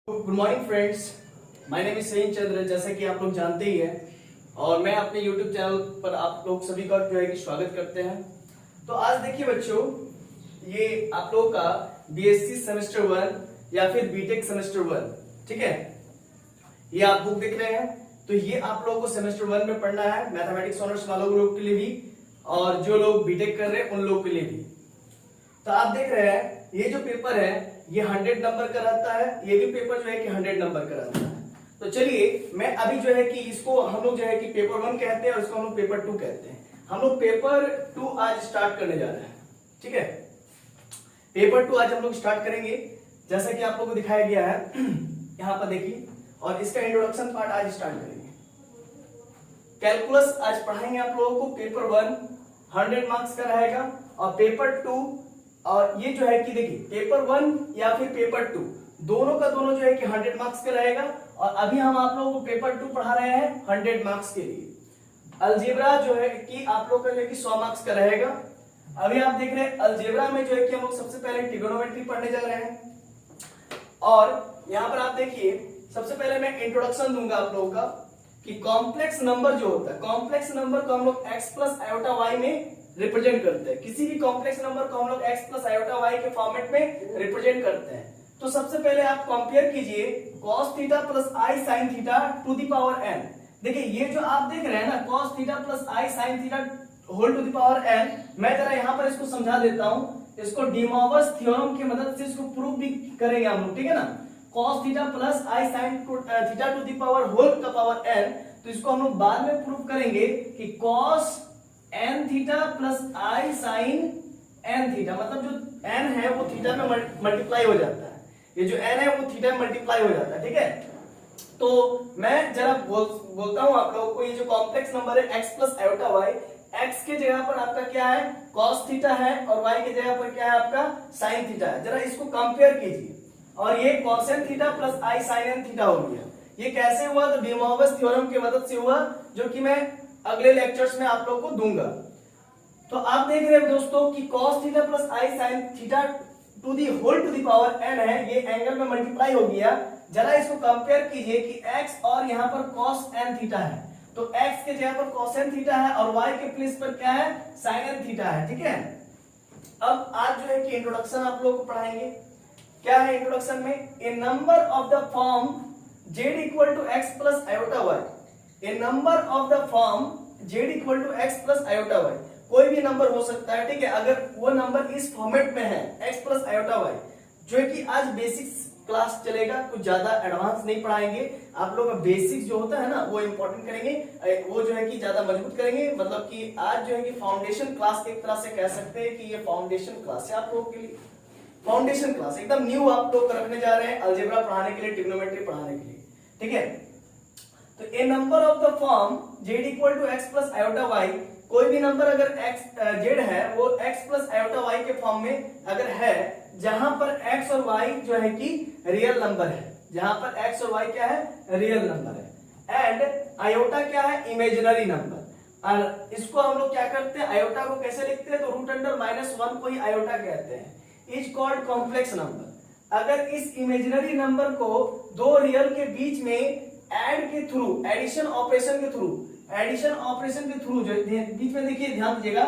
Good morning friends, my name is Saheen Chandra. जैसा कि आप लोग जानते ही हैं और मैं अपने यूट्यूब चैनल पर आप लोग सभी का जो है कि स्वागत करते हैं। तो आज देखिए बच्चों, ये आप लोगों का बीएससी सेमेस्टर 1 या फिर बीटेक सेमेस्टर 1, ठीक है। ये आप बुक देख रहे हैं, तो ये आप लोगों को सेमेस्टर 1 में पढ़ना है, मैथमेटिक्स ऑनर्स वालों लोग के लिए भी और जो लोग बीटेक कर रहे हैं उन लोगों के लिए भी। तो आप देख रहे हैं ये जो पेपर है ये 100 नंबर का रहता है, ये भी पेपर जो है कि 100 नंबर का रहता है। तो चलिए मैं अभी जो है कि इसको हम लोग जो है कि पेपर 1 कहते हैं और इसको हम लोग पेपर 2 कहते हैं। हम लोग पेपर 2 आज स्टार्ट करने जा रहे हैं, ठीक है। पेपर 2 आज हम लोग स्टार्ट करेंगे जैसा कि आप लोगों को दिखाया गया है यहाँ पर देखिए, और इसका इंट्रोडक्शन पार्ट आज स्टार्ट करेंगे। कैलकुलस आज पढ़ाएंगे आप लोगों को। पेपर 1 100 मार्क्स का रहेगा और पेपर 2, और ये जो है कि देखिए पेपर 1 या फिर पेपर 2 दोनों का दोनों जो है कि 100 मार्क्स का रहेगा। और अभी हम आप लोगों को पेपर 2 पढ़ा रहे हैं 100 मार्क्स के लिए। अलजेब्रा जो है कि आप लोगों का जो है कि 100 मार्क्स का रहेगा। अभी आप देख रहे हैं अलजेब्रा में जो है कि हम लोग सबसे पहले ट्रिगोनोमेट्री पढ़ने जा रहे हैं। और यहाँ पर आप देखिए सबसे पहले मैं इंट्रोडक्शन दूंगा आप लोगों का कि कॉम्प्लेक्स नंबर जो होता है, कॉम्प्लेक्स नंबर को हम लोग x प्लस आयोटा y में रिप्रेजेंट करते हैं। किसी भी कॉम्प्लेक्स नंबर को हम लोग x प्लस आयोटा y के फॉर्मेट में रिप्रेजेंट करते हैं। तो सबसे पहले आप कंपेयर कीजिए cos theta plus i sin theta to the power n। देखिए ये जो आप देख रहे हैं ना cos theta plus i sin theta whole to the power n, मैं जरा यहाँ पर इसको समझा देता हूँ। इसको डी मॉर्गन थ्योरम की मदद से इसको प्रूव भी करेंगे हम लोग, ठीक है ना। cos theta plus i sin theta to the power whole का पावर n, तो इसको हम लोग बाद में प्रूव करेंगे कि cos n theta plus i sin n theta, मतलब जो n है वो थीटा में मल्टीप्लाई हो जाता है। ये जो n है वो थीटा में मल्टीप्लाई हो जाता है, ठीक है। तो मैं जरा बोलता हूं आप लोगों को, ये जो कॉम्प्लेक्स नंबर है x plus iota y, x के जगह पर आपका क्या है cos थीटा है और y के जगह पर क्या है आपका sin थीटा है। जरा इसको कंपेयर कीजिए, और ये cosn theta plus i sin n theta हो गया। ये कैसे हुआ? तो डी मॉर्गन थ्योरम की मदद से हुआ, जो कि मैं अगले लेक्चर्स में आप लोगों को दूंगा। तो आप देख रहे हैं दोस्तों कि cos theta plus i sin theta to the whole to the power n है, ये एंगल में मल्टीप्लाई हो गया। जरा इसको कंपेयर कीजिए कि x और यहाँ पर cos n थीटा है, तो x के जगह पर cos n थीटा है और y के प्लेस पर क्या है sin n थीटा है, ठीक है। अब आज जो है कि इंट्रोडक्शन आप लोगों को पढ़ाएंगे। क्या है इंट्रोडक्शन में? A number of the form z equal to x plus iota y। A number of the form z equal to x plus iota y, कोई भी नंबर हो सकता है, ठीक है। अगर वो नंबर इस फॉर्मेट में है x प्लस आयोटा y, जो है कि आज बेसिक्स क्लास चलेगा, कुछ ज्यादा एडवांस नहीं पढ़ाएंगे। आप लोग का बेसिक्स जो होता है ना वो इंपॉर्टेंट करेंगे, वो जो है कि ज्यादा मजबूत करेंगे। मतलब कि आज जो है कि फाउंडेशन क्लास एक तरह से कह सकते हैं कि ये फाउंडेशन क्लास है आप लोगों के लिए। फाउंडेशन क्लास एकदम न्यू आप लोग रखने जा रहे हैं अलजेब्रा पढ़ाने के लिए, ट्रिग्नोमेट्री पढ़ाने के लिए, ठीक है। तो a number of the form z equal to x plus iota y, कोई भी नंबर अगर z है वो x प्लस आयोटा y के फॉर्म में अगर है, जहां पर x और y जो है कि रियल नंबर है, जहां पर x और y क्या है रियल नंबर है, एंड आयोटा क्या है इमेजिनरी नंबर। और इसको हम लोग क्या करते हैं, आयोटा को कैसे लिखते हैं? तो रूट अंडर -1 को ही आयोटा कहते हैं, इज कॉल्ड कॉम्प्लेक्स नंबर। अगर इस इमेजिनरी नंबर को दो रियल के बीच में ऐड के थ्रू, एडिशन ऑपरेशन के थ्रू, एडिशन ऑपरेशन के थ्रू जो बीच में देखिए ध्यान दीजिएगा,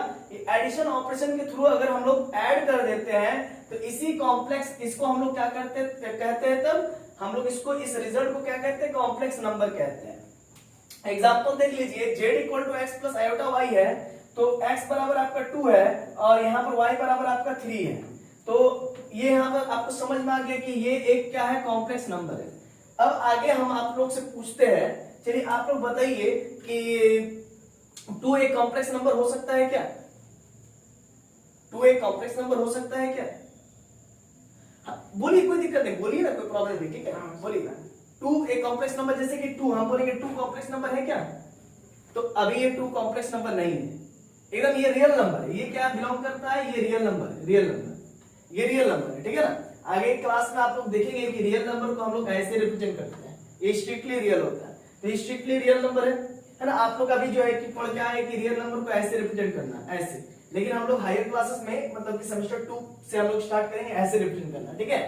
एडिशन ऑपरेशन के थ्रू अगर हम लोग ऐड कर देते हैं तो इसी कॉम्प्लेक्स, इसको हम लोग क्या कहते हैं तब हम लोग इसको, इस रिजल्ट को क्या कहते हैं कॉम्प्लेक्स नंबर कहते हैं। एग्जांपल देख लीजिए, z equal to x plus iota y है, तो x बराबर आपका 2 है और यहाँ पर y बराबर आपका 3 है। तो ये यहाँ पर आपको समझ में आ गया कि ये एक क्या है कॉम्प्लेक्स नंबर है। अब आगे हम आप लोग से पूछते हैं, चलिए आप लोग बताइए कि 2 एक कॉम्प्लेक्स नंबर हो सकता है क्या? 2 एक कॉम्प्लेक्स नंबर हो सकता है क्या? बोलिए, कोई दिक्कत नहीं, बोलिए ना, कोई प्रॉब्लम नहीं, ठीक है, बोलिए। 2 एक कॉम्प्लेक्स नंबर, जैसे कि 2 हम बोलेंगे 2 कॉम्प्लेक्स नंबर है क्या? तो अभी ये 2 कॉम्प्लेक्स नंबर नहीं है, एकदम ये रियल नंबर है। ये क्या बिलोंग करता है? ये रियल नंबर है, रियल नंबर, ये रियल नंबर है, ठीक है ना। आगे क्लास में आप लोग देखेंगे कि रियल नंबर को हम लोग ऐसे रिप्रेजेंट करते हैं, ये स्ट्रिक्टली रियल होता है, तो ये स्ट्रिक्टली रियल नंबर है ना। आप लोग अभी जो है कि पढ़ क्या है कि रियल नंबर को ऐसे रिप्रेजेंट करना, ऐसे, लेकिन हम लोग हायर क्लासेस में मतलब कि सेमेस्टर 2 से हम लोग स्टार्ट करेंगे ऐसे रिप्रेजेंट करना, ठीक है।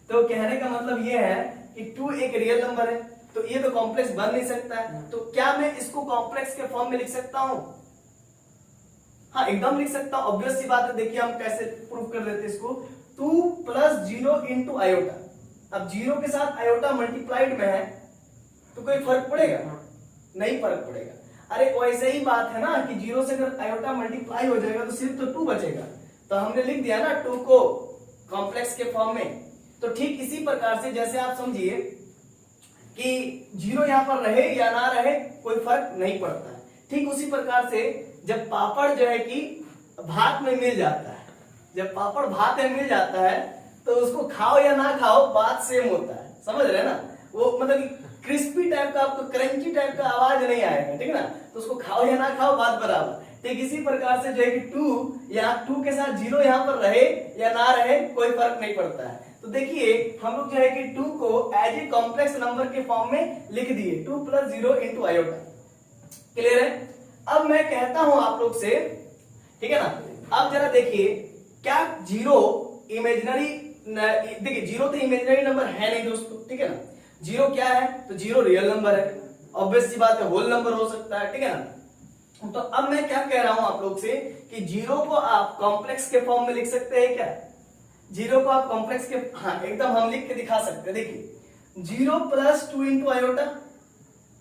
तो कहने का मतलब ये है कि 2 एक रियल नंबर है, तो ये तो कॉम्प्लेक्स बन नहीं सकता है। तो क्या मैं इसको कॉम्प्लेक्स के फॉर्म में लिख सकता हूं? हाँ, एकदम लिख सकता हूं, ऑब्वियस सी बात है। देखिए हम कैसे प्रूव कर लेते हैं इसको। 2 + 0 × आयोटा। अब 0 के साथ आयोटा मल्टीप्लाइड में है तो कोई फर्क पड़ेगा? नहीं फर्क पड़ेगा। अरे वैसे ही बात है ना कि 0 से अगर आयोटा मल्टीप्लाई हो जाएगा तो सिर्फ तो 2 बचेगा, तो हमने लिख दिया ना 2 को कॉम्प्लेक्स के फॉर्म में। तो ठीक इसी प्रकार से जैसे आप समझिए कि 0 यहां पर रहे या ना रहे कोई फर्क नहीं पड़ता है, ठीक उसी प्रकार से जब पापड़ जो है कि भात में मिल जाता है, जब पापड़ भात में मिल जाता है तो उसको खाओ या ना खाओ बात सेम होता है, समझ रहे हैं ना? वो मतलब क्रिस्पी टाइप का, आपको क्रंची टाइप का आवाज नहीं आएगा, ठीक है ना? तो उसको खाओ या ना खाओ बात बराबर। ठीक इसी प्रकार से जो है कि 2 या 2 के साथ 0 यहाँ पर रहे या ना रहे कोई फर्क नहीं पड़ता है। तो देखिए हम लोग जो है कि 2 को एज ए कॉम्प्लेक्स नंबर के फॉर्म में लिख दिए, 2 + 0 × आयोटा। क्लियर है? अब मैं कहता हूं आप लोग से, ठीक है ना? अब जरा देखिए क्या 0 इमेजिनरी, देखिए 0 तो इमेजिनरी नंबर है नहीं दोस्तों, ठीक है ना? 0 क्या है? तो 0 रियल नंबर है, ऑब्वियस सी बात है, होल नंबर हो सकता है, ठीक है ना? तो अब मैं क्या कह रहा हूं आप लोग से कि 0 को आप कॉम्प्लेक्स के फॉर्म में लिख सकते हैं क्या? 0 को आप कॉम्प्लेक्स के, हाँ एकदम हम लिख के दिखा सकते हैं। देखिए 0 + 2 × आयोटा,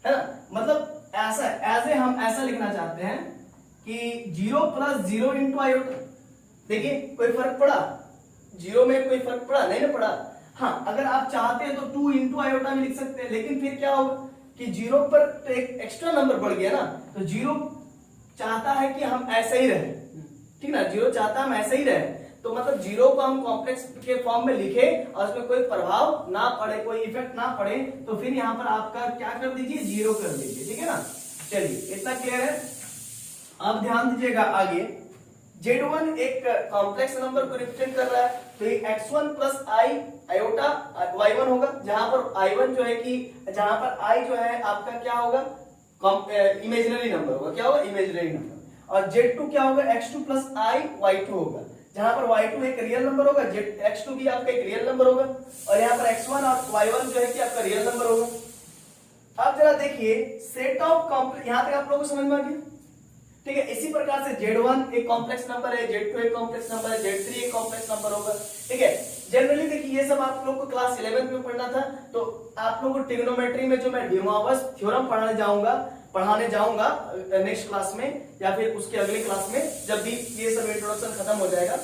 है ना? मतलब ऐसा एज ए हम ऐसा लिखना चाहते हैं कि 0 + 0 × आयोटा। देखिए कोई फर्क पड़ा? 0 में कोई फर्क पड़ा? नहीं ना पड़ा। हाँ, अगर आप चाहते हैं तो 2 × आयोटा में लिख सकते हैं, लेकिन फिर क्या होगा कि 0 पर तो एक एक्स्ट्रा नंबर बढ़ गया ना, तो 0 चाहता है कि हम ऐसे ही रहे, ठीक ना? 0 चाहता है हम ऐसे ही रहे, तो मतलब 0 को हम कॉम्प्लेक्स के फॉर्म में लिखे और उसमें कोई प्रभाव ना पड़े, कोई इफेक्ट ना पड़े, तो फिर यहाँ पर आपका क्या कर दीजिए? 0 कर दीजिए, ठीक है ना? चलिए इतना क्लियर है। अब ध्यान दीजिएगा आगे, Z1 एक कॉम्प्लेक्स नंबर को रिप्रेजेंट कर रहा है, तो ये x1 + i आयोटा y1 होगा, जहां पर i1 जो है कि जहां पर i जो है आपका क्या होगा? इमेजिनरी नंबर होगा। क्या होगा? Imaginary number. और Z2 क्या होगा? x2 + i y2 होगा, जहां पर y2 एक रियल नंबर होगा, x2 भी आपका एक रियल नंबर होगा, और यहाँ पर x1 और y1 जो है कि आपका रियल नंबर होगा। अब जरा देखिए सेट ऑफ कॉम्प्लेक्स, यहां तक आप लोगों को समझ में आ गया? ठीक है, इसी प्रकार से Z1 एक कॉम्प्लेक्स नंबर है, Z2 एक कॉम्प्लेक्स नंबर है, Z3 एक कॉम्प्लेक्स नंबर होगा, ठीक है? जनरली देखिए ये सब आप लोग को क्लास 11th में पढ़ना था, तो आप लोगों को ट्रिग्नोमेट्री में जो मैं डी मोरवस थ्योरम पढ़ाने जाऊंगा नेक्स्ट क्लास में या फिर उसके अगले क्लास में, जब भी ये सब इंट्रोडक्शन खत्म हो जाएगा,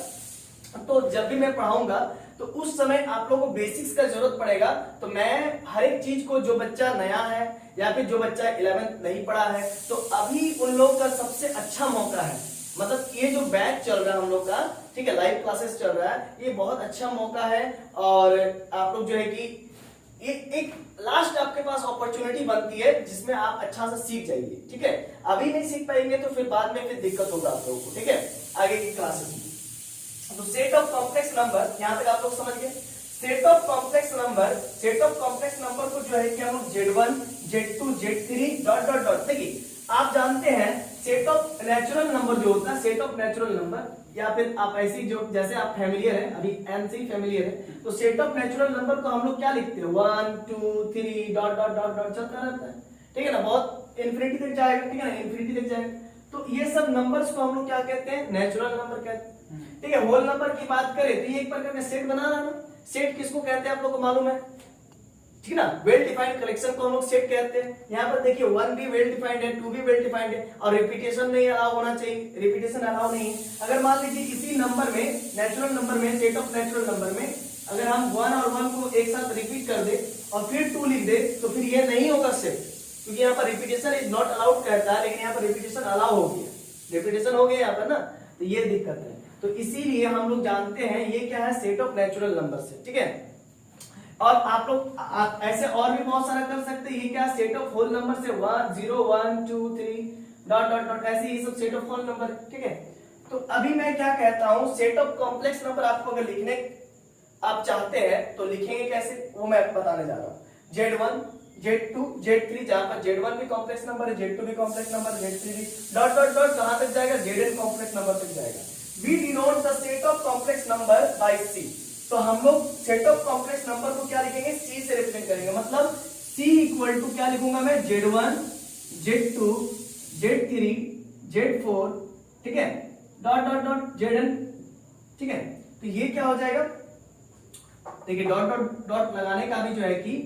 तो जब भी मैं पढ़ाऊंगा तो उस समय आप लोगों को बेसिक्स का जरूरत पड़ेगा। तो मैं हर एक चीज को, जो बच्चा नया है या फिर जो बच्चा 11th नहीं पढ़ा है, तो अभी उन लोगों का सबसे अच्छा मौका है। मतलब ये जो बैच चल रहा है हम लोग का, ठीक है, लाइव क्लासेस चल रहा है, ये बहुत अच्छा मौका है। और आप लोग जो है कि एक लास्ट आपके पास अपॉर्चुनिटी बनती है जिसमें आप अच्छा से सीख जाइए, ठीक है? अभी नहीं सीख पाएंगे तो फिर बाद में फिर दिक्कत होगा आप लोगों को, ठीक है, आगे की क्लासेस में। तो सेट ऑफ कॉम्प्लेक्स नंबर, यहां तक आप लोग समझ गए? सेट ऑफ कॉम्प्लेक्स नंबर को जो है कि हम लोग Z1 Z2 Z3 dot dot dot, देखिए आप जानते हैं सेट ऑफ नेचुरल नंबर जो होता है, सेट ऑफ नेचुरल नंबर, या फिर आप ऐसी जो जैसे आप फैमिलियर है, अभी एन से ही फैमिलियर है, तो सेट ऑफ नेचुरल नंबर को हम लोग क्या लिखते हैं? 1 2 3 डॉट डॉट डॉट डॉट चलता रहता है, ठीक है ना? बहुत इन्फिनिटी तक जाएगा, ठीक है ना? इन्फिनिटी तक जाएगा। तो ये सब नंबर्स को हम लोग क्या कहते हैं? नेचुरल नंबर कहते हैं, ठीक है? होल नंबर की बात करें तो ये एक प्रकार का सेट बना रहा है ना। सेट किसको कहते हैं आप लोग को मालूम है, ठीक ना? वेल डिफाइंड कलेक्शन को हम लोग सेट कहते हैं। यहाँ पर देखिए 1 भी वेल डिफाइंड है, 2 भी वेल डिफाइंड है, और रिपीटेशन नहीं अलाउ होना चाहिए, रिपीटेशन अलाउ नहीं है। अगर मान लीजिए इसी नंबर में, नेचुरल नंबर में, सेट ऑफ नेचुरल नंबर में अगर हम 1 और 1 को एक साथ रिपीट कर दे और फिर 2 लिख दे, तो फिर ये नहीं होगा सेट, क्योंकि यहाँ पर रिपीटेशन इज नॉट अलाउड कहता है, लेकिन यहाँ पर रिपीटेशन अलाउ हो गया, रिपीटेशन हो गया यहाँ पर ना, तो ये दिक्कत है। तो इसीलिए हम लोग जानते हैं ये क्या है? सेट ऑफ नेचुरल नंबर से, ठीक है? और आप लोग ऐसे और भी बहुत सारा कर सकते हैं। ये क्या? सेट ऑफ होल नंबर से 1 0 1 2 3 डॉट डॉट डॉट, ऐसे ये सब सेट ऑफ होल नंबर, ठीक है? तो अभी मैं क्या कहता हूं, सेट ऑफ कॉम्प्लेक्स नंबर आपको अगर लिखने आप चाहते हैं तो लिखेंगे कैसे, वो मैं बताने जा रहा हूं। Z1 Z2 Z3, जहां पर Z1 भी कॉम्प्लेक्स नंबर है, Z2 भी कॉम्प्लेक्स नंबर, Z3 भी डॉट डॉट डॉट, कहां तक जाएगा? Zn कॉम्प्लेक्स नंबर तक जाएगा। We denote the set of complex number by C. तो हम लोग सेट ऑफ कॉम्प्लेक्स नंबर को क्या लिखेंगे, सी से रिप्रेजेंट करेंगे। मतलब सी इक्वल टू क्या लिखूंगा मैं, Z1 Z2 Z3 Z4, ठीक है, डॉट डॉट डॉट Zn, ठीक है। तो ये क्या हो जाएगा, देखिए डॉट डॉट डॉट लगाने का भी जो है कि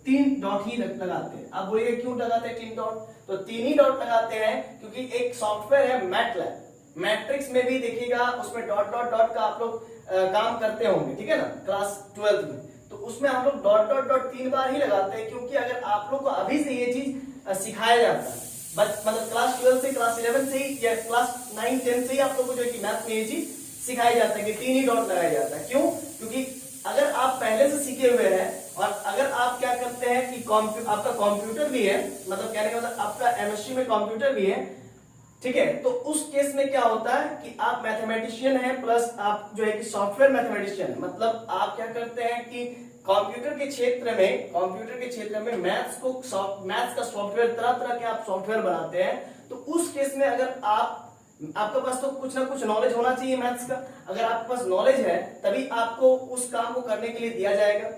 3 डॉट ही लगाते हैं। आप बोलिए क्यों लगाते हैं 3 डॉट, तो 3 ही डॉट लगाते हैं क्योंकि एक सॉफ्टवेयर है मैटलैब, मैट्रिक्स में भी देखिएगा उसमें डॉट डॉट डॉट का आप लोग काम करते होंगे, ठीक है ना, क्लास 12 में। तो उसमें हम लोग डॉट डॉट डॉट 3 बार ही लगाते हैं, क्योंकि अगर आप लोग को अभी से ये चीज सिखाया जाता है, बस मतलब क्लास 12 से, क्लास 11 से ही या क्लास 9 10 से ही आप लोग को जो है कि मैथ में ये चीज सिखाया जाता है कि 3 ही डॉट लगाया जाता है। क्यों, क्योंकि अगर आप पहले से सीखे हुए हैं और अगर आप क्या करते हैं कि आपका कंप्यूटर भी है, मतलब कहने का मतलब आपका एमएससी में कंप्यूटर भी है, ठीक है, तो उस केस में क्या होता है कि आप मैथमेटिशियन हैं प्लस आप जो है कि सॉफ्टवेयर मैथमेटिशियन है। मतलब आप क्या करते हैं कि कंप्यूटर के क्षेत्र में मैथ्स का सॉफ्टवेयर, तरह तरह के आप सॉफ्टवेयर बनाते हैं। तो उस केस में अगर आपके पास तो कुछ ना कुछ नॉलेज होना चाहिए मैथ्स का, अगर आपके पास नॉलेज है तभी आपको उस काम को करने के लिए दिया जाएगा।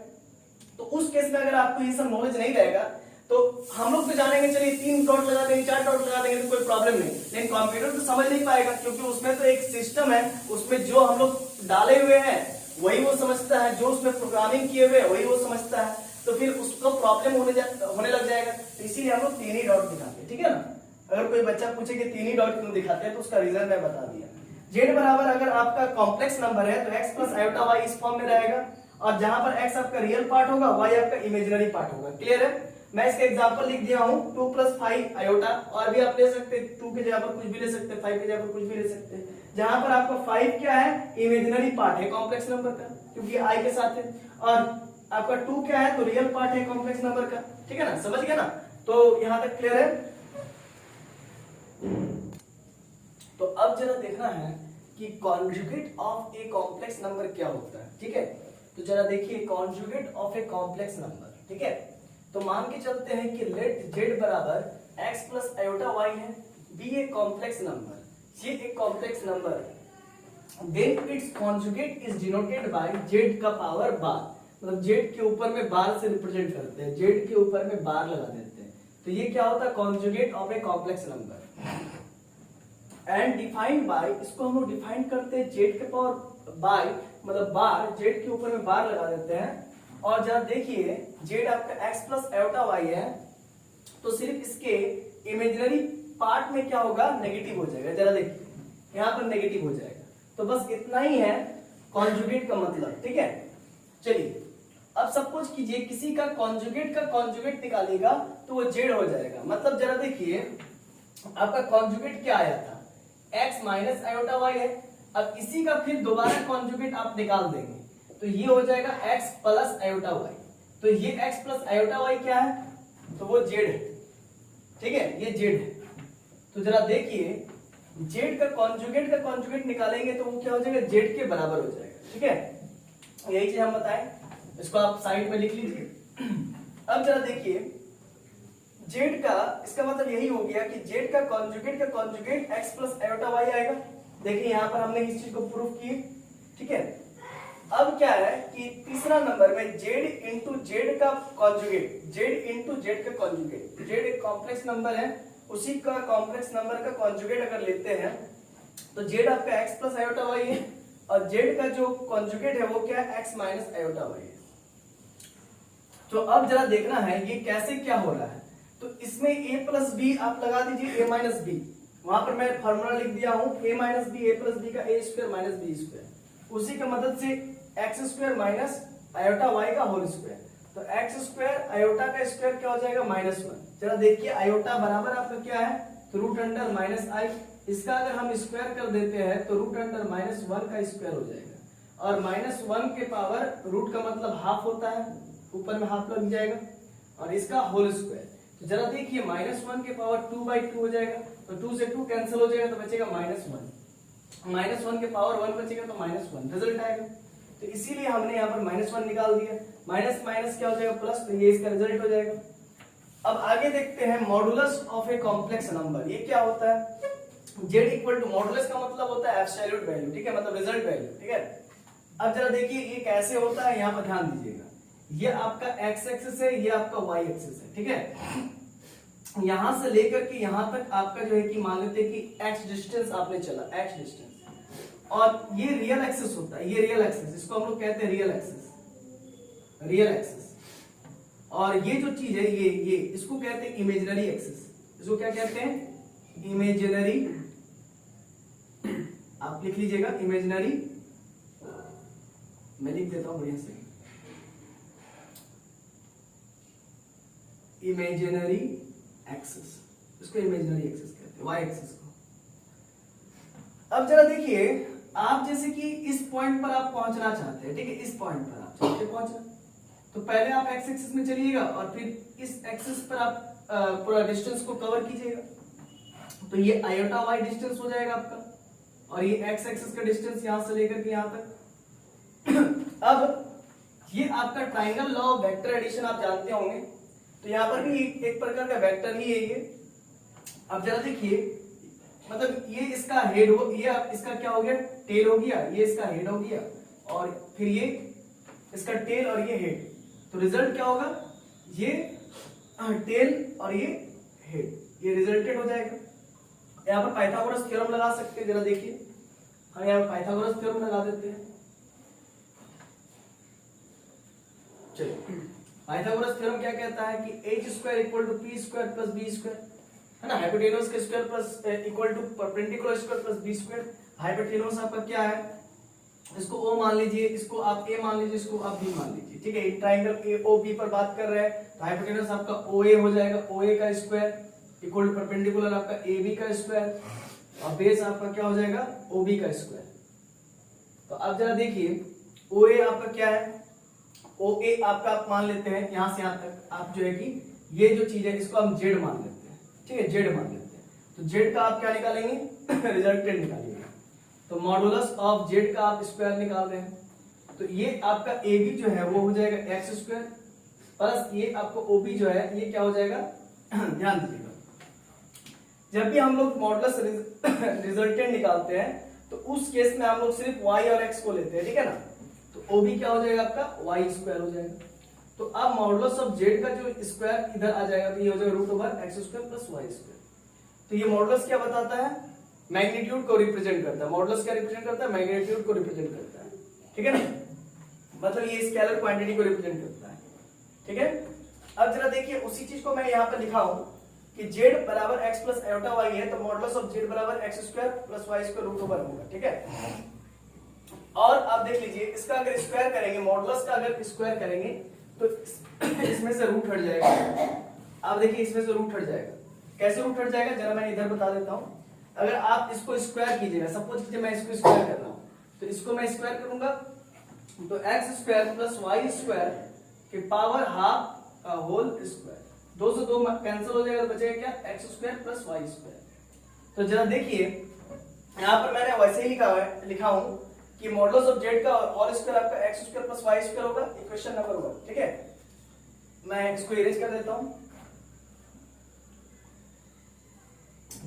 तो उस केस में अगर आपको ये सब नॉलेज नहीं रहेगा तो हम लोग तो जानेंगे चलिए 3 डॉट लगा देंगे, 4 डॉट लगा देंगे तो कोई प्रॉब्लम नहीं, लेकिन कंप्यूटर तो समझ नहीं पाएगा, क्योंकि उसमें तो एक सिस्टम है, उसमें जो हम लोग डाले हुए हैं वही वो समझता है, जो उसमें प्रोग्रामिंग किए हुए वही वो समझता है, तो फिर उसको प्रॉब्लम होने लग जाएगा। तो इसीलिए हम लोग 3 ही डॉट दिखाते हैं, ठीक है ना। अगर कोई बच्चा पूछे कि 3 ही डॉट क्यों दिखाते हैं तो उसका रीजन मैं बता दिया। जेड बराबर अगर आपका कॉम्प्लेक्स नंबर है तो x प्लस आयोटा y इस फॉर्म में रहेगा, और जहां पर x आपका रियल पार्ट होगा, y आपका इमेजिनरी पार्ट होगा। क्लियर है, मैं इसका एग्जांपल लिख दिया हूं 2 प्लस 5 आयोटा, और भी आप ले सकते हैं, 2 के जगह पर कुछ भी ले सकते हैं, 5 के जगह पर कुछ भी ले सकते हैं। जहां पर आपका 5 क्या है, इमेजिनरी पार्ट है कॉम्प्लेक्स नंबर का, क्योंकि i के साथ है, और आपका 2 क्या है, तो रियल पार्ट है कॉम्प्लेक्स नंबर का, ठीक है ना, समझ गया ना। तो यहां तक क्लियर है। तो अब जरा देखना है कि conjugate of a complex number क्या होता है, ठीक है। तो जरा देखिए conjugate of a complex number, ठीक है। तो मान के चलते हैं कि लेट z बराबर x प्लस आयोटा y है, b ए कॉम्प्लेक्स नंबर, ये एक complex number, then its conjugate is denoted by z का पावर बार, मतलब z के ऊपर में बार से रिप्रेजेंट करते हैं, z के ऊपर में बार लगा देते हैं। तो ये क्या होता है, conjugate of a complex number. And defined by, इसको हम लोग डिफाइन करते हैं z के पावर बाय, मतलब बार, z के ऊपर में बार लगा देते हैं। और जरा देखिए z आपका x प्लस आयोटा y है, तो सिर्फ इसके इमेजिनरी पार्ट में क्या होगा, नेगेटिव हो जाएगा। जरा देखिए यहाँ पर नेगेटिव हो जाएगा। तो बस इतना ही है कॉन्जुगेट का मतलब, ठीक है। चलिए अब सपोज कीजिए किसी का कॉन्जुगेट निकालिएगा तो वो z हो जाएगा। मतलब जरा देखिए आपका कॉन्जुगेट क्या आया था, x माइनस आयोटा y है। अब इसी का फिर दोबारा कॉन्जुगेट आप निकाल देंगे तो ये हो जाएगा x प्लस आयोटा y। तो ये x प्लस आयोटा y क्या है, तो वो z है, ठीक है, ये z है। तो जरा देखिए z का कॉन्जुगेट निकालेंगे तो वो क्या हो जाएगा, z के बराबर हो जाएगा, ठीक है। यही चीज हम बताएं, इसको आप साइड में लिख लीजिए। अब जरा देखिए z का, इसका मतलब यही हो गया कि z का conjugate x plus iota y आएगा। देखिए यहाँ पर हमने इस चीज को प्रूफ किए, ठीक है। अब क्या है कि तीसरा नंबर में z इंटू जेड का कॉन्जुगेट, z एक कॉम्प्लेक्स नंबर है, उसी का कॉम्प्लेक्स नंबर का कॉन्जुगेट अगर लेते हैं तो z आपका x प्लस आयोटा y है, और z का जो कॉन्जुगेट है वो क्या है, x माइनस आयोटा y है। तो अब जरा देखना है ये कैसे क्या हो रहा है। तो इसमें a प्लस बी आप लगा दीजिए, a माइनस बी, वहां पर मैं फॉर्मूला लिख दिया हूं a minus b, a plus b का a square minus b square, उसी की मदद से x square minus iota y का होल स्क्वायर। तो एक्स स्क्वायर आयोटा का स्क्वायर क्या हो जाएगा, -1। जरा देखिए आयोटा बराबर आपका क्या है, तो रूट अंडर माइनस आई, इसका अगर हम स्क्वायर कर देते हैं तो रूट अंडर -1 का स्क्वायर हो जाएगा, और -1 के पावर रूट का मतलब हाफ होता है, ऊपर में हाफ लग जाएगा, और इसका होल स्क्वायर। तो जरा देखिए -1 के पावर 2/2 हो जाएगा, तो 2 से 2 कैंसिल हो जाएगा तो बचेगा -1, -1 के पावर 1 बचेगा तो -1 रिजल्ट आएगा। तो इसीलिए हमने यहाँ पर -1 निकाल दिया, माइनस माइनस क्या हो जाएगा प्लस, तो ये इसका रिजल्ट हो जाएगा। अब आगे देखते हैं modulus of a complex number. ये क्या होता है, z इक्वल टू, मॉडुलस का मतलब होता है एब्सोल्यूट वैल्यू, ठीक है, मतलब रिजल्ट वैल्यू, ठीक है। अब जरा देखिए ये कैसे होता है, यहाँ पर ध्यान दीजिएगा, ये आपका एक्स एक्सिस है, ये आपका वाई एक्सिस है, ठीक है। यहां से लेकर के यहां तक आपका जो है कि मान लेते हैं कि एक्स डिस्टेंस आपने चला, एक्स डिस्टेंस, और ये रियल एक्सिस होता है, ये रियल एक्सिस, इसको हम लोग कहते हैं रियल एक्सिस, रियल एक्सिस। और ये जो चीज है ये इसको कहते हैं इमेजिनरी एक्सिस, इसको क्या कहते हैं, इमेजिनरी, आप लिख लीजिएगा इमेजिनरी, मैं लिख देता हूं बढ़िया से, इमेजिनरी एक्सिस, इसको इमेजिनरी एक्सिस कहते हैं, वाई एक्सिस को। अब जरा देखिए, आप जैसे कि इस पॉइंट पर आप पहुंचना चाहते हैं, ठीक है, इस पॉइंट पर आप चाहते हैं पहुंचना, तो पहले आप एक्स एक्सिस में चलिएगा और फिर इस एक्सिस पर आप पूरा डिस्टेंस को कवर कीजिएगा, तो ये आयोटा वाई डिस्टेंस हो जाएगा आपका, और ये एक्स एक्सिस का डिस्टेंस यहां से लेकर के यहां तक। अब ये आपका triangle law of vector addition आप जानते होंगे, तो यहां पर भी एक प्रकार का वेक्टर ही है ये। अब जरा देखिए, मतलब ये इसका हेड हो, ये इसका क्या हो गया, टेल हो गया, ये इसका हेड हो गया, और फिर ये इसका टेल और ये हेड, तो रिजल्ट क्या होगा, ये टेल और ये हेड, ये रिजल्टेड हो जाएगा। यहाँ पर पाइथागोरस थ्योरम लगा सकते हैं, जरा देखिए, हम यहाँ पर पाइथागोरस थ्योरम लगा देते हैं। चलिए, पाइथागोरस थ्योरम क्या कहता है कि h square equal to p square plus b square, है ना, हाइपोटेनस का square plus equal to perpendicular square plus b square. Hypotenuse आपका क्या है, इसको O मान लीजिए, इसको आप A मान लीजिए, इसको आप B मान लीजिए, ठीक है। ट्राइंगल AOB पर बात कर रहे हैं, तो हाइपोटेनस आपका OA हो जाएगा, OA का स्क्वायर इक्वल टू परपेंडिकुलर आपका AB का स्क्वायर, और बेस आपका क्या हो जाएगा, OB का स्क्वायर। तो अब जरा देखिए, OA आपका क्या है, OA आपका आप मान लेते हैं यहां से यहां तक, आप जो है कि ये जो चीज है इसको हम Z मान लेते हैं, ठीक है, Z मान लेते हैं, तो Z का आप क्या निकालेंगे, रिजल्टेंट निकालिएगा, तो मॉडुलस ऑफ Z का आप स्क्वायर निकाल रहे हैं, तो ये आपका AB जो है वो हो जाएगा एक्स स्क्वायर, प्लस ये आपको OB जो है ये क्या हो जाएगा, ध्यान दीजिएगा, जब भी हम लोग मॉडुलस रिजल्टेंट निकालते हैं तो उस केस में हम लोग सिर्फ y और x को लेते हैं, ठीक है ना, तो OB क्या हो जाएगा आपका y स्क्वायर हो जाएगा। तो अब मॉडुलस ऑफ Z का जो स्क्वायर इधर आ जाएगा, तो ये हो जाएगा root over x square plus y square. तो ये मॉडुलस क्या बताता है, मैग्नीट्यूड को रिप्रेजेंट करता है, मॉडुलस क्या रिप्रेजेंट करता है, मैग्नीट्यूड को रिप्रेजेंट करता है, ठीक है ना, मतलब ये स्केलर क्वांटिटी को रिप्रेजेंट करता है, ठीक है। अब जरा देखिए, उसी चीज को मैं यहाँ पर लिखा हूं कि z बराबर x प्लस आयोटा y है, तो मॉडुलस ऑफ z बराबर x square plus y square root over होगा, ठीक है। और आप देख लीजिए, इसका अगर स्क्वायर करेंगे, मॉडुलस का अगर स्क्वायर करेंगे तो इसमें से रूट हट जाएगा, आप देखिए इसमें से रूट हट जाएगा, कैसे रूट हट जाएगा, जरा मैं इधर बता देता हूं। अगर आप इसको स्क्वायर कीजिएगा, सपोज कीजिए मैं इसको स्क्वायर कर रहा हूं, तो इसको मैं स्क्वायर करूंगा तो x square plus y square के पावर हाफ का होल स्क्वायर, दो से दो कैंसिल हो जाएगा, तो बचेगा क्या, x square plus y square. तो जरा देखिए, यहाँ पर मैंने वैसे ही लिखा हूं कि मॉडुलस ऑफ z का होल स्क्वायर आपका x square plus y square होगा, इक्वेशन नंबर 1, ठीक है। मैं इसको इरेज कर देता हूं।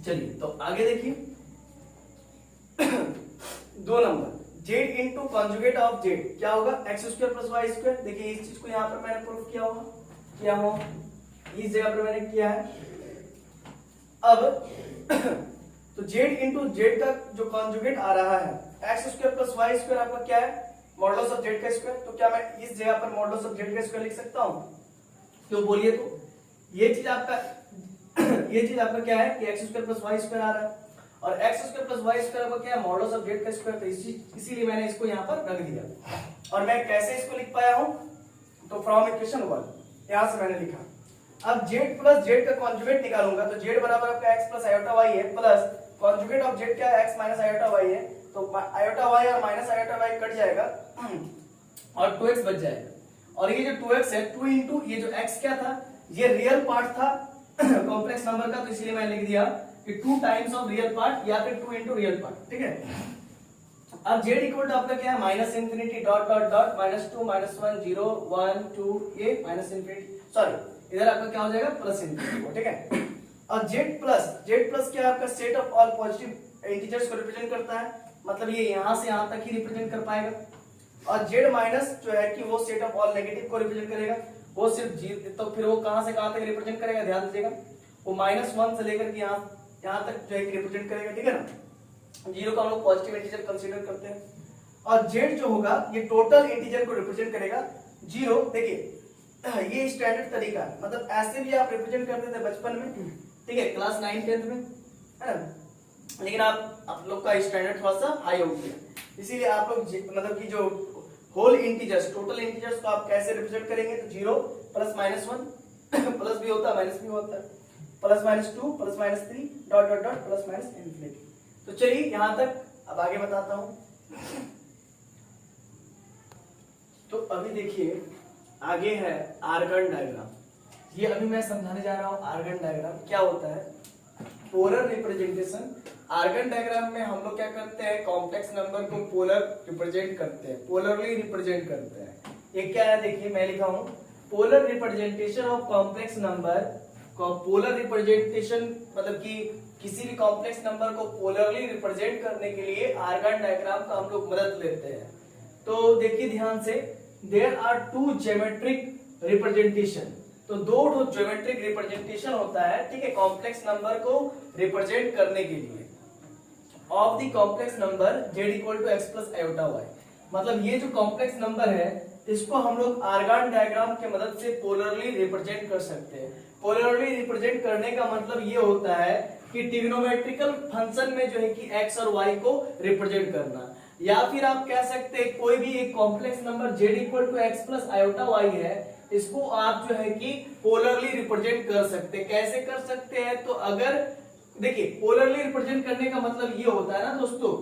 चलिए, तो आगे देखिए 2 number, z into conjugate of z क्या होगा, x square plus y square. देखिए इस चीज को यहाँ पर मैंने प्रूफ किया हो, इस जगह पर मैंने किया है। अब तो z इंटू जेड का जो कॉन्जुगेट आ रहा है, x square plus y square आपका क्या है, मॉडुलस ऑफ z का स्क्वायर। तो क्या मैं इस जगह पर मॉडुलस ऑफ z का स्क्वायर लिख सकता हूं, क्यों बोलिए, तो ये चीज आपका क्या है कि x square plus y square आ रहा है, और x square plus y square आपका क्या है, मॉडुलस ऑफ z का स्क्वायर। तो इसीलिए मैंने इसको यहाँ पर रख दिया। और मैं कैसे इसको लिख पाया हूं, तो फ्रॉम इक्वेशन 1 यहां से मैंने लिखा। अब z प्लस z का कॉन्जुगेट निकालूंगा, तो z बराबर आपका x प्लस आयोटा y है, प्लस कॉन्जुगेट ऑफ z क्या है, x माइनस आयोटा y है, तो आयोटा y और माइनस आयोटा y कट जाएगा और 2x बच जाएगा। और ये जो 2x है, 2 इंटू ये जो x क्या था, ये रियल पार्ट था कॉम्प्लेक्स नंबर का, तो इसलिए मैंने लिख दिया कि 2 टाइम्स ऑफ रियल पार्ट या फिर 2 इंटू रियल पार्ट, ठीक है। अब z इक्वल टू आपका क्या है, minus infinity dot dot dot minus 2 minus 1 0 1 2 ये माइनस इंफिनिटी, सॉरी इधर आपका क्या हो जाएगा, प्लस इंफिनिटी, ठीक है। और z प्लस क्या है आपका, set of all positive integers को रिप्रेजेंट करता है, मतलब ये यहां से यहां तक ही रिप्रेजेंट कर पाएगा। और जेड माइनस जो है कि वो सेट ऑफ ऑल नेगेटिव को रिप्रेजेंट करेगा, वो सिर्फ जी, तो फिर वो कहां से कहां तक रिप्रेजेंट करेगा, ध्यान दीजिएगा, वो -1 से लेकर के यहाँ तक जो है रिप्रेजेंट करेगा, ठीक है ना। जीरो को हम लोग पॉजिटिव इंटीजर कंसीडर करते हैं, और जेड जो होगा ये टोटल इंटीजर को रिप्रेजेंट करेगा। जीरो देखिए ये स्टैंडर्ड तरीका है, मतलब ऐसे भी आप रिप्रेजेंट करते थे बचपन में, ठीक है, क्लास 9 10th में, है ना, लेकिन आप लोग का स्टैंडर्ड थोड़ा सा हाई हो गया, इसीलिए आप लोग मतलब कि जो होल इंटीजर्स, टोटल इंटीजर्स को आप कैसे रिप्रेजेंट करेंगे, तो 0 प्लस -1 प्लस भी होता है माइनस भी होता है, plus -2 plus -3 dot dot dot plus minus infinity. तो चलिए यहां तक, अब आगे बताता हूं। तो अभी देखिए आगे है आर्गन डायग्राम, ये अभी मैं समझाने जा रहा हूं। आर्गन डायग्राम क्या होता है, पोलर रिप्रेजेंटेशन। आर्गन डायग्राम में हम लोग क्या करते हैं, कॉम्प्लेक्स नंबर को पोलर रिप्रेजेंट करते हैं, पोलरली रिप्रेजेंट करते हैं। ये क्या है देखिए, मैं लिखा हूं polar representation of complex number को। पोलर रिप्रेजेंटेशन मतलब कि किसी भी कॉम्प्लेक्स नंबर को पोलरली रिप्रेजेंट करने के लिए आर्गन डायग्राम का हम लोग मदद लेते हैं। तो देखिए ध्यान से, there are two geometric representation, तो दो ज्योमेट्रिक रिप्रेजेंटेशन होता है, ठीक है, कॉम्प्लेक्स नंबर को रिप्रेजेंट करने के लिए of the complex number z equal to x plus iota y। मतलब ये जो कॉम्प्लेक्स नंबर है इसको हम लोग आर्गन डायग्राम के मदद से पोलरली रिप्रेजेंट कर सकते हैं। पोलरली रिप्रेजेंट करने का मतलब ये होता है कि ट्रिग्नोमेट्रिकल फंक्शन में जो है कि x और y को रिप्रेजेंट करना, या फिर आप कह सकते हैं कोई भी एक complex number z equal to x plus iota y है, इसको आप जो है कि पोलरली रिप्रेजेंट कर सकते हैं। कैसे कर सकते हैं, तो अगर देखिए पोलरली रिप्रेजेंट करने का मतलब ये होता है ना दोस्तों,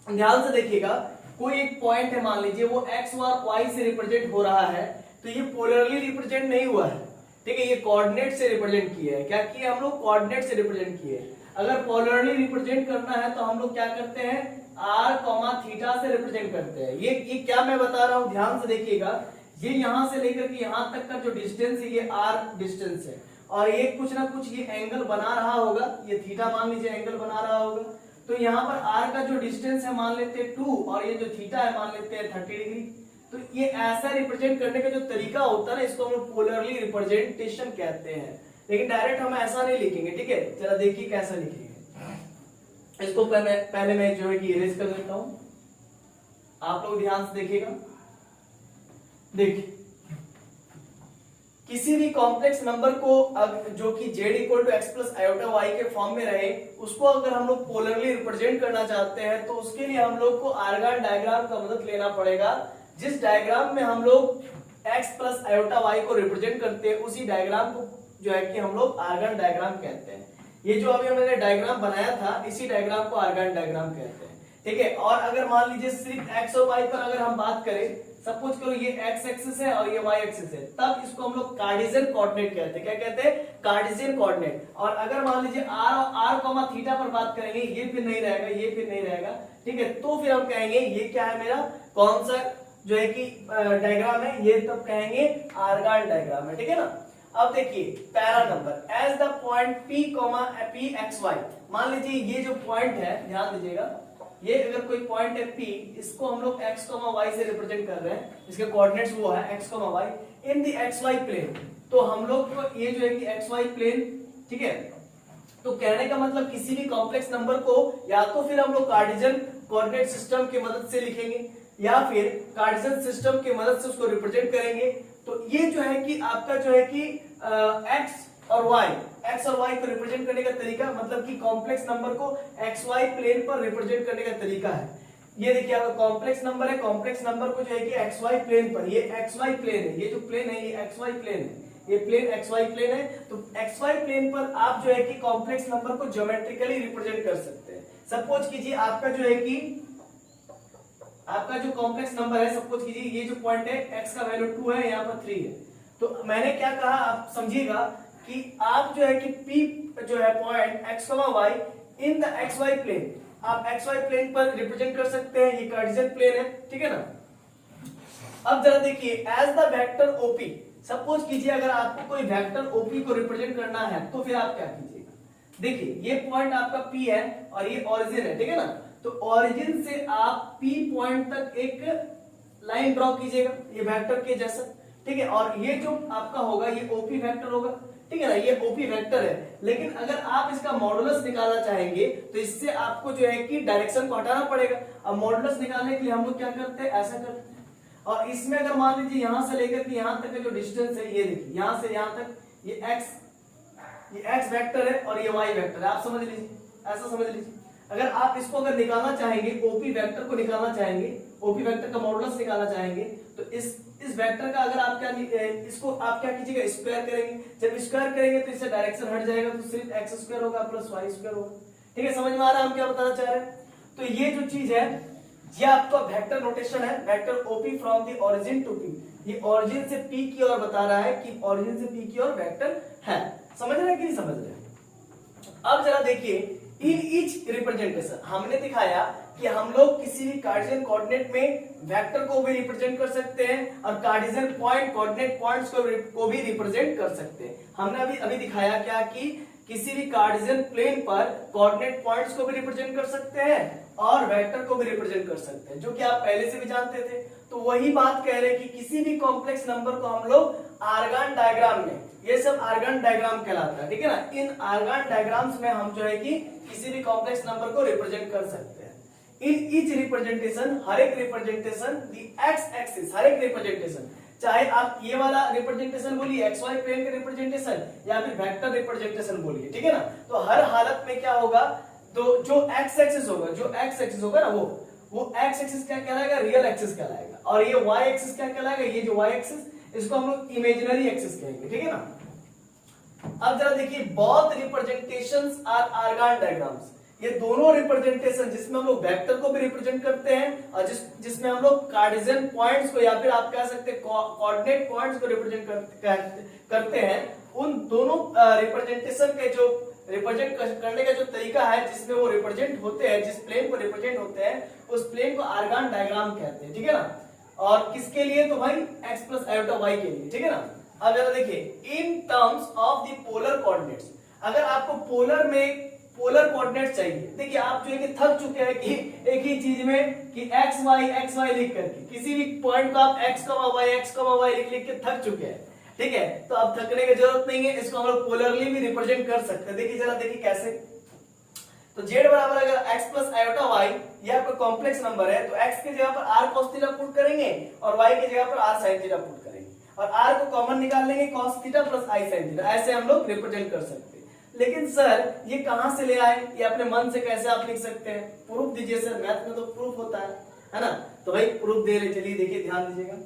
ध्यान से देखिएगा, कोई एक पॉइंट है, मान लीजिए वो x और y से रिप्रेजेंट हो रहा है, तो ये पोलरली रिप्रेजेंट नहीं हुआ है, ठीक है, ये कोऑर्डिनेट से रिप्रेजेंट किया है। क्या किया हम लोग, कोऑर्डिनेट से रिप्रेजेंट किए। अगर पोलरली रिप्रेजेंट करना है तो हम लोग क्या करते हैं, r, थीटा से रिप्रेजेंट करते हैं। ये क्या मैं बता रहा हूं, ध्यान से देखिएगा, ये यहां से लेकर के यहां तक का जो डिस्टेंस है ये r डिस्टेंस है, और ये कुछ ना कुछ ये एंगल बना रहा होगा, ये थीटा मान लीजिए एंगल बना रहा होगा। तो यहाँ पर r का जो डिस्टेंस है मान लेते हैं 2, और ये जो थीटा है मान लेते हैं 30 डिग्री। तो ये ऐसा रिप्रेजेंट करने का जो तरीका होता है ना, इसको हम लोग पोलरली रिप्रेजेंटेशन कहते हैं। लेकिन डायरेक्ट हम ऐसा नहीं लिखेंगे, ठीक है, जरा देखिए कैसा लिखेंगे। इसको पहले मैं जो है कि इरेज कर देता हूं, आप लोग ध्यान से देखिएगा। देखिए किसी भी कॉम्प्लेक्स नंबर को जो कि z equal to x plus iota y के फॉर्म में रहे, उसको अगर हम लोग पोलरली रिप्रेजेंट करना चाहते हैं तो उसके लिए हम लोग को आर्गन डायग्राम का मदद लेना पड़ेगा। जिस डायग्राम में हम लोग x प्लस आयोटा y को रिप्रेजेंट करते हैं, उसी डायग्राम को जो है कि हम लोग आर्गन डायग्राम कहते हैं। ये जो अभी हमने डायग्राम बनाया था, इसी डायग्राम को आर्गन डायग्राम कहते हैं, ठीक है। और अगर मान लीजिए सिर्फ x और y पर अगर हम बात करें, सपोज करो ये x एक्सिस है और ये y एक्सिस है, तब इसको हम लोग कार्टेशियन कोऑर्डिनेट कहते हैं। क्या कहते हैं, कार्टेशियन कोऑर्डिनेट। और अगर मान लीजिए r थीटा पर बात करेंगे, ये फिर नहीं रहेगा, ये फिर नहीं रहेगा, ठीक है, तो फिर हम कहेंगे ये क्या है, मेरा कौन सा जो है कि डायग्राम है, ये तब कहेंगे आर्गन डायग्राम है, ठीक है ना। अब देखिए पहला number, as the point p x y, मान लीजिए ये जो पॉइंट है, ध्यान दीजिएगा, ये अगर कोई पॉइंट है P, इसको हम लोग x, y से रिप्रेजेंट कर रहे हैं, इसके कोऑर्डिनेट्स वो है x, y in the xy plane. तो हम लोग को ये जो है कि xy प्लेन, ठीक है, तो कहने का मतलब किसी भी कॉम्प्लेक्स नंबर को या तो फिर हम लोग कार्टेशियन कोऑर्डिनेट सिस्टम की मदद से लिखेंगे, या फिर कार्टेशियन सिस्टम की मदद से उसको रिप्रेजेंट करेंगे। तो ये जो है कि आपका जो है कि x और y को रिप्रेजेंट करने का तरीका, मतलब कि कॉम्प्लेक्स नंबर को xy प्लेन पर रिप्रेजेंट करने का तरीका है। ये देखिए आपका कॉम्प्लेक्स नंबर है, कॉम्प्लेक्स नंबर को जो है कि xy प्लेन पर, ये xy प्लेन है, ये जो प्लेन है ये xy प्लेन है, ये प्लेन xy प्लेन है। तो xy प्लेन पर आप जो है कि कॉम्प्लेक्स नंबर को ज्योमेट्रिकली रिप्रेजेंट कर सकते हैं। सपोज कीजिए आपका जो है कि आपका जो कॉम्प्लेक्स नंबर है, सपोज कीजिए ये जो पॉइंट है, x का वैल्यू 2 है, यहाँ पर 3 है। तो मैंने क्या कहा, आप समझिएगा कि आप जो है कि P जो है point x, y in the xy plane, आप xy प्लेन पर रिप्रेजेंट कर सकते हैं, ये कार्टेशियन प्लेन है, ठीक है ना। अब जरा देखिए, as the vector OP, suppose कीजिए अगर आपको कोई वेक्टर OP को रिप्रेजेंट करना है, तो फिर आप क्या कीजिएगा, देखिए ये पॉइंट आपका P है और ये ओरिजिन है, ठीक है ना। तो ओरिजिन से आप P पॉइंट तक एक लाइन ड्रॉ कीजिएगा ये वेक्टर के जैसा, ठीक है। और ये जो आपका होगा ये ओपी वेक्टर होगा, ठीक है ना, ये ओपी वेक्टर है। लेकिन अगर आप इसका मॉडुलस निकालना चाहेंगे तो इससे आपको जो है कि डायरेक्शन को हटाना पड़ेगा। अब मॉडुलस निकालने के लिए हम लोग क्या करते हैं, ऐसा करते हैं। और इसमें अगर मान लीजिए यहां से लेकर के यहां तक का जो डिस्टेंस है, ये देखिए यहां से यहां तक ये x वेक्टर है और ये y वेक्टर है, आप समझ लीजिए, ऐसा समझ लीजिए। अगर आप इसको अगर निकालना चाहेंगे, ओपी वेक्टर को निकालना चाहेंगे, ओपी वेक्टर का मॉडुलस निकालना चाहेंगे, तो इस वेक्टर का अगर आप क्या इसको आप क्या कीजिएगा, स्क्वायर करेंगे। जब स्क्वायर करेंगे तो इससे डायरेक्शन हट जाएगा, तो सिर्फ एक्स स्क्वायर होगा प्लस वाई स्क्वायर होगा, ठीक है। समझ में आ रहा है हम क्या बताना चाह रहे हैं। तो ये जो चीज है ये आपका वेक्टर नोटेशन है, vector OP from the origin to P. ये ओरिजिन से पी की ओर बता रहा है कि ओरिजिन से पी की ओर वेक्टर है। समझ रहे हैं कि नहीं समझ रहे हैं। अब जरा देखिए इन ईच रिप्रेजेंटेशन हमने दिखाया कि हम लोग किसी भी कार्टेशियन कोऑर्डिनेट में वेक्टर को भी रिप्रेजेंट कर सकते हैं और कार्टेशियन पॉइंट कोऑर्डिनेट पॉइंट्स को भी रिप्रेजेंट कर सकते हैं। हमने अभी दिखाया क्या कि किसी भी कार्टेशियन प्लेन पर कोऑर्डिनेट पॉइंट्स को भी रिप्रेजेंट कर सकते हैं और वेक्टर को भी रिप्रेजेंट कर सकते हैं, जो कि आप पहले से भी जानते थे। तो वही बात कह रहे हैं कि किसी भी कॉम्प्लेक्स नंबर को हम लोग आर्गन डायग्राम में, ये सब आर्गन डायग्राम कहलाता है, ठीक है ना। इन आर्गन डायग्राम्स में हम जो है कि किसी भी कॉम्प्लेक्स नंबर को रिप्रेजेंट कर सकते हैं। इन ईच रिप्रेजेंटेशन, हर एक रिप्रेजेंटेशन, दी एक्स एक्सिस, हर एक रिप्रेजेंटेशन, चाहे आप ये वाला रिप्रेजेंटेशन बोलिए एक्स वाई प्लेन का रिप्रेजेंटेशन या फिर वेक्टर रिप्रेजेंटेशन बोलिए, ठीक है ना। तो हर हालत में क्या होगा, तो जो एक्स एक्सिस होगा ना वो एक्स एक्सिस क्या कहलाएगा, रियल एक्सिस कहलाएगा। और ये वाई एक्सिस क्या कहलाएगा, ये जो वाई एक्सिस इसको हम लोग इमेजिनरी एक्सिस कहेंगे, ठीक है ना। अब जरा देखिए both representations are Argand diagrams. ये दोनों रिप्रेजेंटेशन जिसमें हम लोग वेक्टर को भी रिप्रेजेंट करते हैं और जिसमें हम लोग कार्टेशियन पॉइंट्स को या फिर आप कह सकते हैं कोऑर्डिनेट पॉइंट्स को रिप्रेजेंट करते हैं, उन दोनों रिप्रेजेंटेशन के जो रिप्रेजेंट करने का जो तरीका है जिसमें वो रिप्रेजेंट होते हैं, जिस प्लेन को रिप्रेजेंट होते हैं उस प्लेन को आर्गन डायग्राम कहते हैं, ठीक है ना। और किसके लिए, तो भाई x प्लस आयोटा y के लिए, ठीक है ना। अब जरा देखिए in terms of the polar coordinates, अगर आपको पोलर में पोलर कोऑर्डिनेट चाहिए, देखिए आप जो है कि थक चुके हैं कि एक ही चीज में कि x y लिख करके किसी भी पॉइंट को आप x, y लिख के थक चुके हैं, ठीक है। तो अब थकने की जरूरत नहीं है, इसको हम लोग पोलरली भी रिप्रेजेंट कर सकते हैं। देखिए जरा देखिए कैसे, तो z बराबर अगर x प्लस आयोटा y ये आपका कॉम्प्लेक्स नंबर है, तो x की जगह पर r cos थीटा पुट करेंगे और y की जगह पर r sin थीटा पुट करेंगे और r को कॉमन निकाल लेंगे cos theta plus i sin theta, ऐसे हम लोग रिप्रेजेंट कर सकते हैं। लेकिन सर ये कहां से ले आए, ये अपने मन से कैसे आप लिख सकते हैं, प्रूफ दीजिए सर, मैथ में तो प्रूफ होता है ना। तो भाई प्रूफ दे रहे, चलिए देखिए ध्यान दीजिएगा।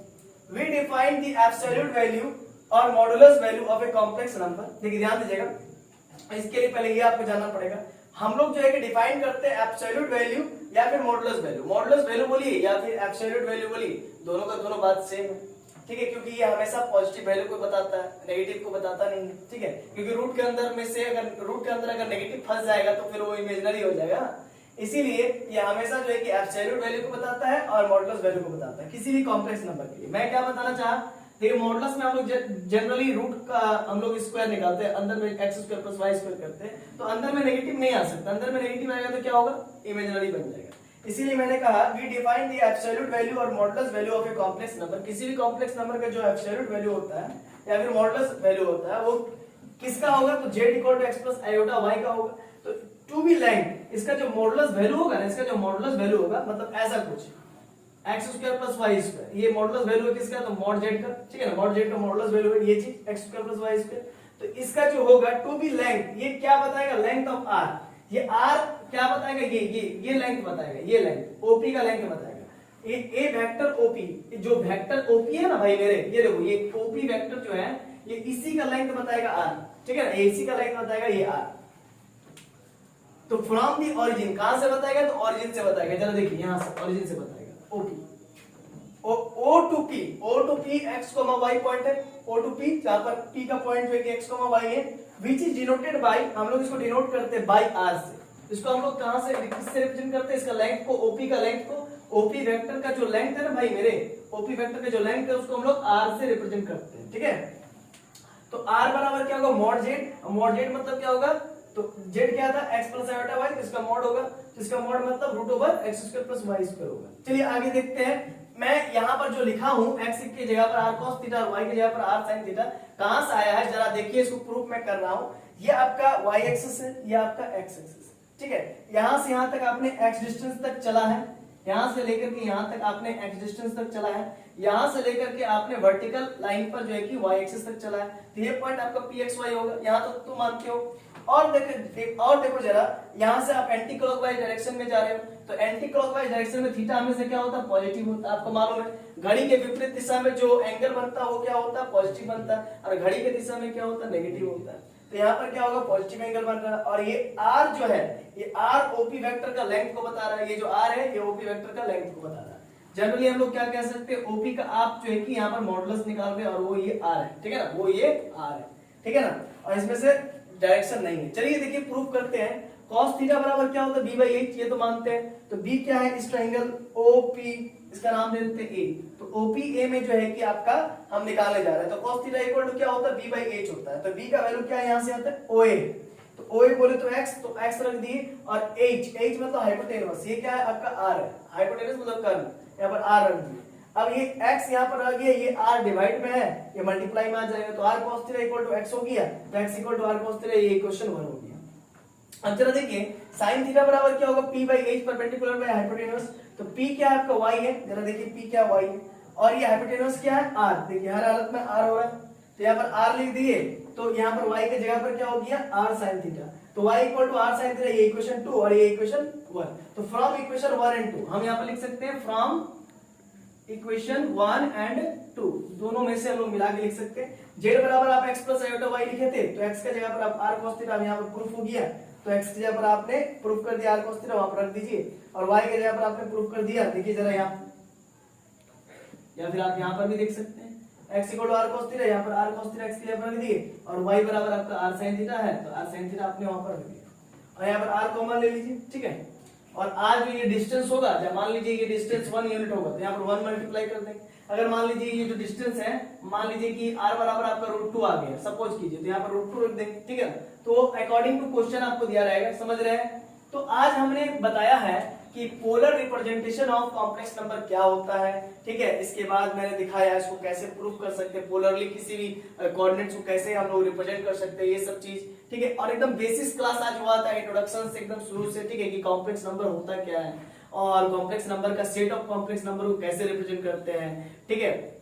We define the absolute value और modulus value of a complex number. देखिए ध्यान दीजिएगा, इसके लिए पहले ये आपको जानना पड़ेगा। हम लोग जो है कि डिफाइन करते हैं एब्सोल्यूट वैल्यू या फिर मॉडुलस वैल्यू। मॉडुलस वैल्यू बोलिए या फिर एब्सोल्यूट वैल्यू बोलिए, दोनों का दोनों बात सेम है, ठीक है, क्योंकि ये हमेशा पॉजिटिव वैल्यू को बताता है, नेगेटिव को बताता नहीं है, ठीक है। क्योंकि रूट के अंदर में से अगर रूट के अंदर अगर नेगेटिव फंस जाएगा तो फिर वो इमेजिनरी हो जाएगा, इसीलिए ये हमेशा जो है कि एब्सोल्यूट वैल्यू को बताता है और मॉडुलस वैल्यू को बताता है किसी भी कॉम्प्लेक्स नंबर के लिए। मैं क्या बताना चाहा, देखिए मॉडुलस में हम लोग जनरली रूट का हम लोग स्क्वायर निकालते हैं, अंदर में x square plus y square करते हैं, तो अंदर में नेगेटिव नहीं आ सकता, अंदर में नेगेटिव आएगा तो क्या होगा, इमेजिनरी बन जाएगा। इसीलिए मैंने कहा we define the absolute value और modulus value of a complex number. किसी भी कॉम्प्लेक्स नंबर का जो एब्सोल्यूट वैल्यू होता है या फिर मॉडुलस वैल्यू होता है वो किसका होगा, तो z equal to x plus iota y का होगा। तो टू बी लेंथ इसका जो मॉडुलस वैल्यू होगा ना, इसका जो मॉडुलस वैल्यू होगा मतलब ऐसा कुछ x square plus y square, ये मॉडुलस वैल्यू है किसका, तो मॉड z का, ठीक है ना। मॉड z का मॉडुलस वैल्यू है ये चीज x square plus y square. तो इसका जो होगा टू बी लेंथ, ये क्या बताएगा, लेंथ ऑफ r, ये r क्या बताएगा, ये लेंथ बताएगा, ये लेंथ OP का लेंथ बताएगा। ए वेक्टर OP, जो वेक्टर OP है ना भाई मेरे, ये देखो ये OP वेक्टर जो है ये इसी का लेंथ बताएगा r, ठीक है ना, इसी का लेंथ बताएगा ये r। तो फ्रॉम दी ओरिजिन कहां से बताएगा, तो ओरिजिन से बताएगा। जरा देखिए यहां से ओरिजिन से बताएगा OP, O to P x, y point है, O टू P जहां पर P का पॉइंट है कि x, y है, which is denoted by, हम लोग इसको डिनोट करते हैं by r से। इसको हम लोग कहां से किससे रिप्रेजेंट करते हैं, इसका लेंथ को, OP का लेंथ को, OP वेक्टर का जो लेंथ है ना भाई मेरे, OP वेक्टर का जो लेंथ है उसको हम लोग r से रिप्रेजेंट करते हैं, ठीक है। तो r बराबर क्या होगा, मॉड z मतलब क्या होगा, तो z क्या था, x प्लस आयोटा y, इसका मॉड होगा, इसका मॉड मतलब root over x square plus y square होगा। चलिए आगे देखते हैं मैं यहाँ पर जो लिखा हूँ x की जगह पर r cos थीटा और y की जगह पर r sin थीटा कहां से आया है, जरा देखिए, इसको प्रूफ मैं कर रहा हूँ। ये आपका y एक्सिस है, ये आपका x एक्सिस, ठीक है। यहां से यहां तक आपने x डिस्टेंस तक चला है, यहां से लेकर के यहां तक आपने x डिस्टेंस तक चला है, यहां से लेकर के आपने वर्टिकल लाइन पर जो है कि y एक्सिस तक चला है, तो ये पॉइंट आपका pxy होगा, यहां तक तो मानते हो। और देखो जरा, यहां से आप एंटी क्लॉकवाइज डायरेक्शन में जा रहे हो, तो एंटी क्लॉकवाइज डायरेक्शन में थीटा हमेशा क्या होता है, पॉजिटिव होता है। आपको मालूम है घड़ी के विपरीत दिशा में जो एंगल बनता है वो क्या होता है, पॉजिटिव बनता है, और घड़ी के दिशा में क्या होता है, नेगेटिव होता है। तो यहाँ पर क्या होगा, पॉजिटिव एंगल बन रहा है। और ये r जो है, ये r OP वेक्टर का लेंथ को बता रहा है, ये जो r है ये OP वेक्टर का लेंथ को बता रहा है। जनरली हम लोग क्या कह सकते हैं, OP का आप जो है कि यहाँ पर मॉडुलस निकाल रहे हैं और वो ये r है, ठीक है ना, वो ये r है, ठीक है ना। और इसमें से डायरेक्शन नहीं है। चलिए देखिए प्रूफ करते हैं। cos थीटा बराबर क्या होता है, b/h, ये तो मानते हैं। तो b क्या है, इस ट्रायंगल OP, इसका नाम दे देते हैं a। तो OPA में जो है कि आपका हम निकालने जा रहे हैं, तो cos थीटा इक्वल टू क्या होता है, b/h होता है। तो b का वैल्यू क्या है, यहां से आता है OA, तो OA बोले तो x, तो x रख दिए, और h मतलब हाइपोटेनस, ये क्या है आपका r है, हाइपोटेनस मतलब कर्व, यहाँ पर r रख दिए। अब ये x यहाँ पर आ गया, ये r डिवाइड में है, ये मल्टीप्लाई में आ जाएगा, तो r cos theta equal to x हो गया, तो x equal to r cos theta, ये इक्वेशन 1 हो गया। अब जरा देखिए sin थीटा बराबर क्या होगा, p/h परपेंडिकुलर बाय हाइपोटेनस। तो p क्या है आपका y है, जरा देखिए p क्या y है, और ये हाइपोटेनस क्या है r, देखिए हर हालत में r हो रहा है, तो यहाँ पर r लिख दिए, तो यहाँ पर y की जगह पर क्या हो गया, r sin थीटा। तो y equal to r sin theta, ये इक्वेशन 2 और ये इक्वेशन 1। तो फ्रॉम इक्वेशन 1 एंड 2 हम यहाँ पर लिख सकते हैं, फ्रॉम इक्वेशन 1 एंड 2, दोनों में से हम लोग मिला के लिख सकते हैं। z बराबर आप x प्लस आयोटा y लिखे थे, तो x की जगह पर आप r cos थीटा, यहाँ पर प्रूफ हो गया, तो x की जगह पर आपने प्रूफ कर दिया, r cos थीटा वहां पर रख दीजिए, और y की जगह पर आपने प्रूफ कर दिया। देखिए जरा यहाँ, या फिर आप यहाँ पर भी देख सकते हैं, x equal to r cos theta, यहाँ पर r cos थीटा x की जगह पर रख दिए, और y बराबर आपका r sin थीटा है, तो r sin थीटा आपने वहां पर रख दिया, और यहाँ पर r कॉमन ले लीजिए, ठीक है। और r जो ये डिस्टेंस होगा, जब मान लीजिए ये डिस्टेंस 1 यूनिट होगा, तो यहाँ पर 1 मल्टीप्लाई कर देंगे। अगर मान लीजिए ये जो डिस्टेंस है, मान लीजिए कि r बराबर आपका √2 आ गया, सपोज कीजिए, तो यहाँ पर √2 रख देंगे, ठीक है। तो अकॉर्डिंग टू क्वेश्चन आपको दिया रहेगा, समझ रहे हैं। तो आज हमने बताया है कि polar representation of complex number क्या होता है, ठीक है। इसके बाद मैंने दिखाया इसको कैसे प्रूफ कर सकते हैं, पोलरली किसी भी कोऑर्डिनेट्स को कैसे हम लोग रिप्रेजेंट कर सकते हैं, ये सब चीज, ठीक है। और एकदम बेसिस क्लास आज हुआ था, इंट्रोडक्शन से एकदम शुरू से, ठीक है, कि कॉम्प्लेक्स नंबर होता क्या है, और कॉम्प्लेक्स नंबर का सेट ऑफ कॉम्प्लेक्स नंबर को कैसे रिप्रेजेंट करते हैं, ठीक है।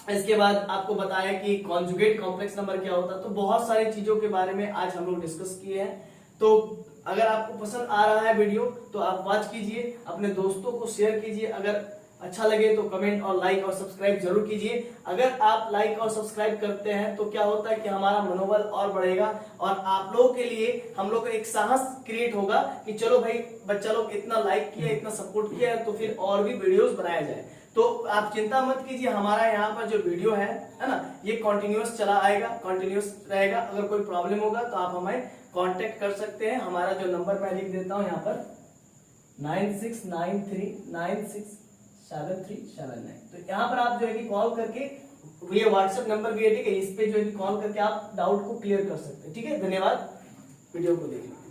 इसके बाद आपको बताया कि कॉन्जुगेट कॉम्प्लेक्स नंबर क्या होता है। तो बहुत सारी चीजों के बारे में आज हम लोग डिस्कस किए हैं। तो अगर आपको पसंद आ रहा है वीडियो तो आप वॉच कीजिए, अपने दोस्तों को शेयर कीजिए, अगर अच्छा लगे तो कमेंट और लाइक और सब्सक्राइब जरूर कीजिए। अगर आप लाइक और सब्सक्राइब करते हैं तो क्या होता है कि हमारा मनोबल और बढ़ेगा, और आप लोगों के लिए हम लोग को एक साहस क्रिएट होगा कि चलो भाई बच्चा लोग इतना लाइक किया, इतना सपोर्ट किया, तो फिर और भी वीडियोस बनाया जाए। तो आप चिंता मत कीजिए, हमारा यहाँ पर जो वीडियो है ना, ये कंटिन्यूअस चला आएगा, कंटिन्यूअस रहेगा। अगर कोई प्रॉब्लम होगा तो आप हमें कांटेक्ट कर सकते हैं। हमारा जो नंबर मैं लिख देता हूँ यहाँ पर 9693967379। तो यहाँ पर आप जो है कि कॉल करके, ये व्हाट्सएप नंबर भी है, ठीक है, इस पे जो है कि कॉल करके आप डाउट को क्लियर कर सकते हैं, ठीक है। धन्यवाद वीडियो को देखने।